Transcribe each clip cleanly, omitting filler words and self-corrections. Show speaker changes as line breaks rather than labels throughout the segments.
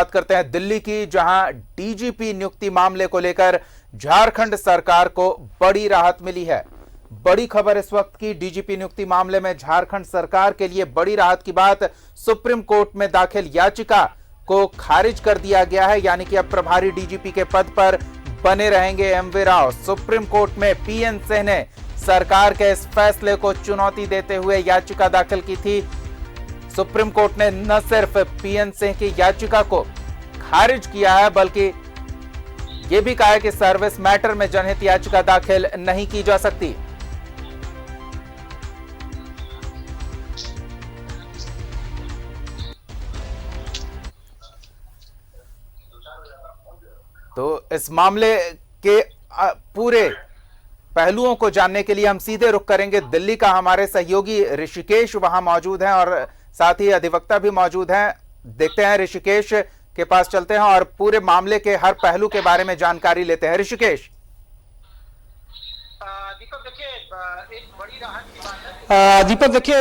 बात करते हैं दिल्ली की, जहां डीजीपी नियुक्ति मामले को लेकर झारखंड सरकार को बड़ी राहत मिली है। बड़ी खबर इस वक्त की, डीजीपी नियुक्ति मामले में झारखंड सरकार के लिए बड़ी राहत की बात, सुप्रीम कोर्ट में दाखिल याचिका को खारिज कर दिया गया है। यानी कि अब प्रभारी डीजीपी के पद पर बने रहेंगे एमवी राव। सुप्रीम कोर्ट में पीएन सिंह ने सरकार के इस फैसले को चुनौती देते हुए याचिका दाखिल की थी। सुप्रीम कोर्ट ने न सिर्फ पीएन सिंह की याचिका को खारिज किया है, बल्कि यह भी कहा है कि सर्विस मैटर में जनहित याचिका दाखिल नहीं की जा सकती। तो इस मामले के पूरे पहलुओं को जानने के लिए हम सीधे रुख करेंगे दिल्ली का। हमारे सहयोगी ऋषिकेश वहां मौजूद हैं और साथ ही अधिवक्ता भी मौजूद हैं। देखते हैं, ऋषिकेश के पास चलते हैं और पूरे मामले के हर पहलू के बारे में जानकारी लेते हैं। ऋषिकेश।
दीपक देखिए,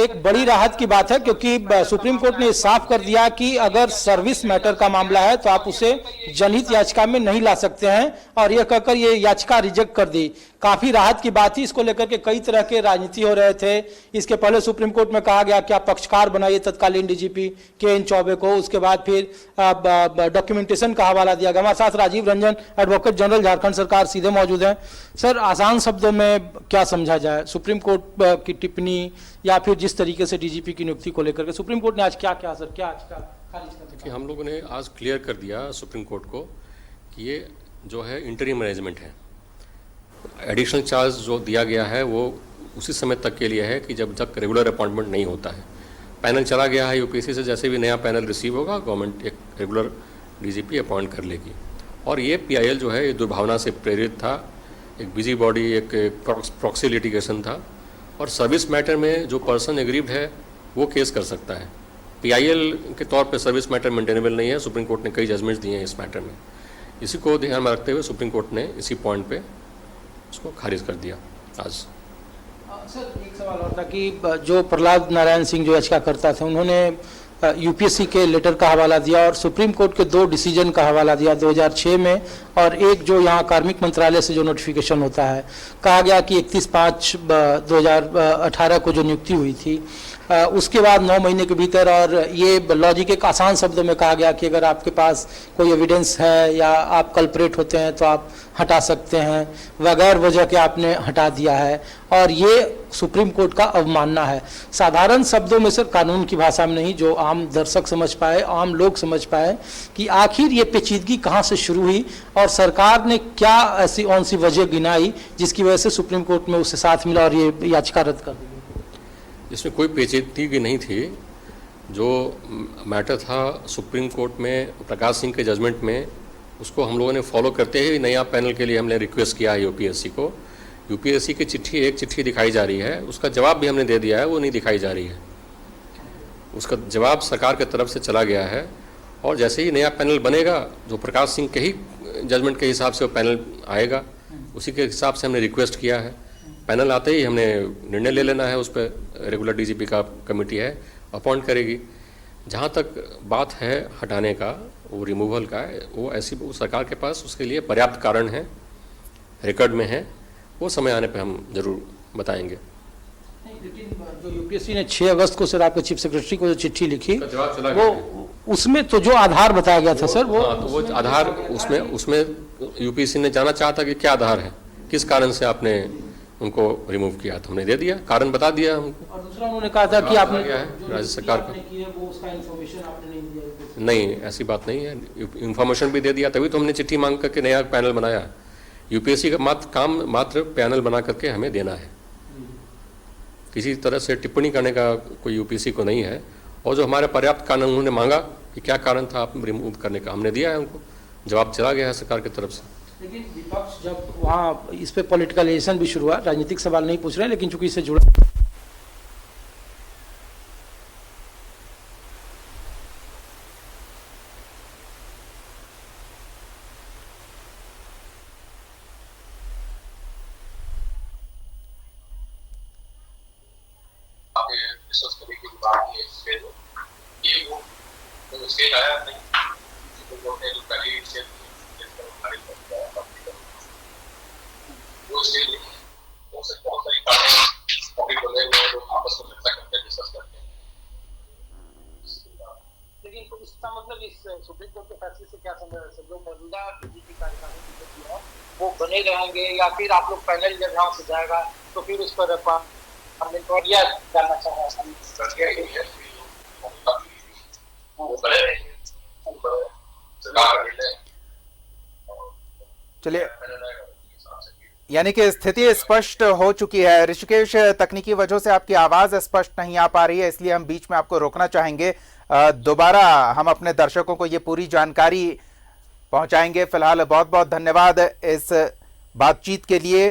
एक बड़ी राहत की बात है क्योंकि सुप्रीम कोर्ट ने साफ कर दिया कि अगर सर्विस मैटर का मामला है तो आप उसे जनहित याचिका में नहीं ला सकते हैं, और यह कहकर ये याचिका रिजेक्ट कर दी। काफी राहत की बात थी। इसको लेकर के कई तरह के राजनीति हो रहे थे। इसके पहले सुप्रीम कोर्ट में कहा गया कि आप पक्षकार बनाइए तत्कालीन डीजीपी के एन चौबे को। उसके बाद फिर डॉक्यूमेंटेशन का हवाला दिया गया। हमारे साथ राजीव रंजन, एडवोकेट जनरल झारखंड सरकार, सीधे मौजूद हैं। सर, आसान शब्दों में क्या समझा जाए सुप्रीम कोर्ट की टिप्पणी या फिर जिस तरीके से डीजीपी की नियुक्ति को लेकर के सुप्रीम कोर्ट ने आज क्या क्या सर क्या आज का खारिज कर दिया?
हम लोगों ने आज क्लियर कर दिया सुप्रीम कोर्ट को कि ये जो है इंटरिम मैनेजमेंट है। एडिशनल चार्ज जो दिया गया है वो उसी समय तक के लिए है कि जब तक रेगुलर अपॉइंटमेंट नहीं होता है। पैनल चला गया है यूपीएससी से, जैसे भी नया पैनल रिसीव होगा गवर्नमेंट एक रेगुलर डीजीपी अपॉइंट कर लेगी। और ये पीआईएल जो है ये दुर्भावना से प्रेरित था, एक बिजी बॉडी, एक प्रॉक्सी लिटिगेशन था। और सर्विस मैटर में जो पर्सन एग्रीव्ड है वो केस कर सकता है। पीआईएल के तौर पे सर्विस मैटर मेंटेनेबल नहीं है। सुप्रीम कोर्ट ने कई जजमेंट्स दिए हैं इस मैटर में। इसी को ध्यान में रखते हुए सुप्रीम कोर्ट ने इसी पॉइंट पे उसको खारिज कर दिया आज।
सर, एक सवाल और था कि जो प्रहलाद नारायण सिंह जो याचिका करता था, उन्होंने यूपीएससी के लेटर का हवाला दिया और सुप्रीम कोर्ट के 2 डिसीजन का हवाला दिया 2006 में, और एक जो यहाँ कार्मिक मंत्रालय से जो नोटिफिकेशन होता है। कहा गया कि 31/5/2018 को जो नियुक्ति हुई थी उसके बाद 9 महीने के भीतर, और ये लॉजिक एक आसान शब्दों में कहा गया कि अगर आपके पास कोई एविडेंस है या आप कल्परेट होते हैं तो आप हटा सकते हैं, बगैर वजह के आपने हटा दिया है, और ये सुप्रीम कोर्ट का अवमानना है। साधारण शब्दों में सर, कानून की भाषा में नहीं, जो आम दर्शक समझ पाए, आम लोग समझ पाए कि आखिर ये पेचीदगी कहाँ से शुरू हुई और सरकार ने क्या ऐसी कौन सी वजह गिनाई जिसकी वजह से सुप्रीम कोर्ट में उससे साथ मिला और ये याचिका रद्द कर दी।
इसमें कोई पेचीदगी नहीं थी। जो मैटर था सुप्रीम कोर्ट में प्रकाश सिंह के जजमेंट में, उसको हम लोगों ने फॉलो करते ही नया पैनल के लिए हमने रिक्वेस्ट किया है यूपीएससी को। यूपीएससी की एक चिट्ठी दिखाई जा रही है, उसका जवाब भी हमने दे दिया है, वो नहीं दिखाई जा रही है। उसका जवाब सरकार की तरफ से चला गया है, और जैसे ही नया पैनल बनेगा, जो प्रकाश सिंह के ही जजमेंट के हिसाब से वो पैनल आएगा, उसी के हिसाब से हमने रिक्वेस्ट किया है। पैनल आते ही हमने निर्णय ले लेना है। उस पर रेगुलर डीजीपी का कमेटी है, अपॉइंट करेगी। जहाँ तक बात है हटाने का, वो रिमूवल का, वो ऐसी सरकार के पास उसके लिए पर्याप्त कारण है, रिकॉर्ड में है। वो समय आने पे हम जरूर बताएंगे।
लेकिन जो यूपीएससी ने 6 अगस्त को सर आपके चीफ सेक्रेटरी को जो चिट्ठी लिखी, वो उसमें तो जो आधार बताया गया था सर, वो
तो वो आधार उसमें यूपीएससी ने जानना चाहा था कि क्या आधार है, किस कारण से आपने उनको रिमूव किया। तो हमने दे दिया, कारण बता दिया हमको।
और दूसरा उन्होंने कहा था कि आपने
राज्य सरकार को नहीं, ऐसी बात नहीं है। इंफॉर्मेशन भी दे दिया, तभी तो हमने चिट्ठी मांग करके नया पैनल बनाया। यूपीएससी का मात्र पैनल बना करके हमें देना है। किसी तरह से टिप्पणी करने का कोई यूपीएससी को नहीं है। और जो हमारे पर्याप्त कारण उन्होंने मांगा कि क्या कारण था आप रिमूव करने का, हमने दिया है उनको। जवाब चला गया है सरकार की तरफ से।
लेकिन विपक्ष जब वहाँ इस पे पॉलिटिकलाइजेशन भी शुरू हुआ, राजनीतिक सवाल नहीं पूछ रहे, लेकिन चूंकि इससे जुड़ा
स्टेज आया नहीं। कोर्ट ने जो पहली से खारिज कर दिया है वो से बहुत सारी बातें अभी बोले लोग आपस में चर्चा करते हैं, डिस्कस करते हैं।
लेकिन इसका मतलब इस सुप्रीम कोर्ट के फैसले से क्या समझ जो मौजूदा डीजीपी कार्यकारी है वो बने रहेंगे या फिर आप लोग पैनल जब यहाँ से जाएगा तो फिर उस पर या जानना चाह रहा है
वो बने रहेंगे सरकार का निर्णय।
चलिए, यानी कि स्थिति स्पष्ट हो चुकी है। ऋषिकेश, तकनीकी वजहों से आपकी आवाज स्पष्ट नहीं आ पा रही है, इसलिए हम बीच में आपको रोकना चाहेंगे। दोबारा हम अपने दर्शकों को ये पूरी जानकारी पहुंचाएंगे। फिलहाल बहुत बहुत धन्यवाद इस बातचीत के लिए।